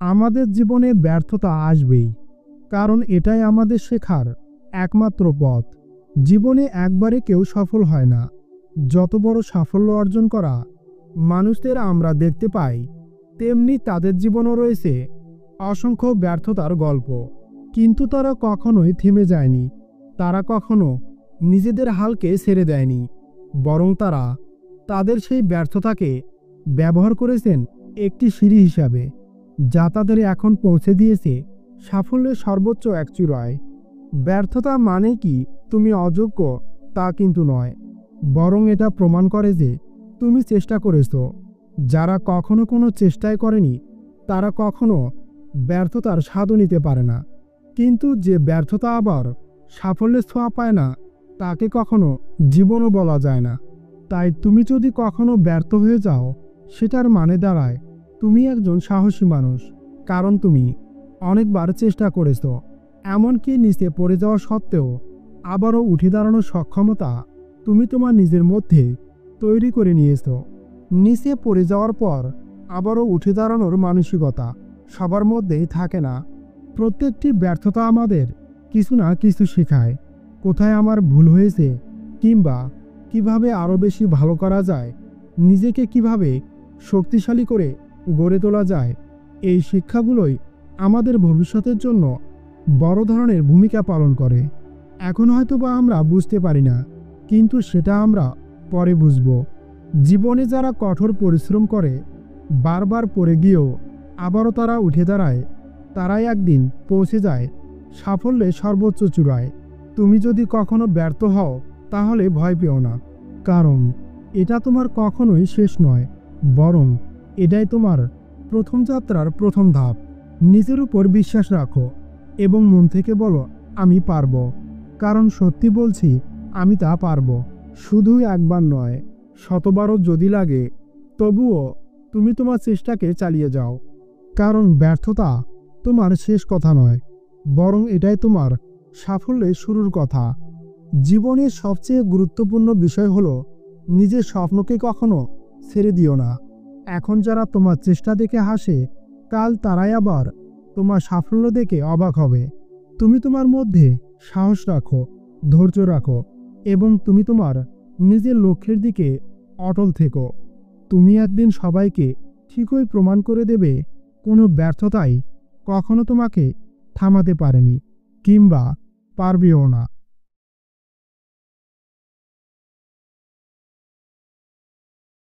আমাদের জীবনে ব্যর্থতা আসবেই, কারণ এটাই আমাদের শেখার একমাত্র পথ। জীবনে একবারে কেউ সফল হয় না। যত বড় সাফল্য অর্জন করা মানুষদের আমরা দেখতে পাই, তেমনি তাদের জীবনও রয়েছে অসংখ্য ব্যর্থতার গল্প। কিন্তু তারা কখনোই থেমে যায়নি, তারা কখনো নিজেদের হালকে ছেড়ে দেয়নি, বরং তারা তাদের সেই ব্যর্থতাকে ব্যবহার করেছেন একটি সিঁড়ি হিসাবে, যা তাদের এখন পৌঁছে দিয়েছে সাফল্যের সর্বোচ্চ এক চূড়ায়। ব্যর্থতা মানে কি তুমি অযোগ্য তা কিন্তু নয়, বরং এটা প্রমাণ করে যে তুমি চেষ্টা করেছো। যারা কখনো কোনো চেষ্টাই করেনি তারা কখনো ব্যর্থতার স্বাদও নিতে পারে না। কিন্তু যে ব্যর্থতা আবার সাফল্যের ছোঁয়া পায় না, তাকে কখনো জীবনও বলা যায় না। তাই তুমি যদি কখনো ব্যর্থ হয়ে যাও, সেটার মানে দাঁড়ায় তুমি একজন সাহসী মানুষ, কারণ তুমি অনেকবার চেষ্টা করেছো। এমনকি নিচে পড়ে যাওয়া সত্ত্বেও আবারও উঠে দাঁড়ানোর সক্ষমতা তুমি তোমার নিজের মধ্যে তৈরি করে নিয়েছো। নিচে পড়ে যাওয়ার পর আবারও উঠে দাঁড়ানোর মানসিকতা সবার মধ্যেই থাকে না। প্রত্যেকটি ব্যর্থতা আমাদের কিছু না কিছু শেখায়। কোথায় আমার ভুল হয়েছে, কিংবা কিভাবে আরও বেশি ভালো করা যায়, নিজেকে কিভাবে শক্তিশালী করে গড়ে তোলা যায়। এই শিক্ষাগুলোই আমাদের ভবিষ্যতের জন্য বড় ধরনের ভূমিকা পালন করে। এখন হয়তোবা আমরা বুঝতে পারি না, কিন্তু সেটা আমরা পরে বুঝব। জীবনে যারা কঠোর পরিশ্রম করে, বারবার পড়ে গিয়েও আবারও তারা উঠে দাঁড়ায়, তারাই একদিন পৌঁছে যায় সাফল্যের সর্বোচ্চ চূড়ায়। তুমি যদি কখনো ব্যর্থ হও, তাহলে ভয় পেও না, কারণ এটা তোমার কখনোই শেষ নয়, বরং এটাই তোমার প্রথম যাত্রার প্রথম ধাপ। নিজের উপর বিশ্বাস রাখো এবং মন থেকে বলো, আমি পারবো। কারণ সত্যি বলছি, আমি তা পারবো। শুধু একবার নয়, শতবারও যদি লাগে, তবুও তুমি তোমার চেষ্টাকে চালিয়ে যাও। কারণ ব্যর্থতা তোমার শেষ কথা নয়, বরং এটাই তোমার সাফল্যের শুরুর কথা। জীবনের সবচেয়ে গুরুত্বপূর্ণ বিষয় হলো নিজের স্বপ্নকে কখনো ছেড়ে দিও না। এখন যারা তোমার চেষ্টা দেখে হাসে, কাল তারাই আবার তোমার সাফল্য দেখে অবাক হবে। তুমি তোমার মধ্যে সাহস রাখো, ধৈর্য রাখো, এবং তুমি তোমার নিজের লক্ষ্যের দিকে অটল থেকো। তুমি একদিন সবাইকে ঠিকই প্রমাণ করে দেবে, কোনো ব্যর্থতাই কখনো তোমাকে থামাতে পারেনি, কিংবা পারবেও না।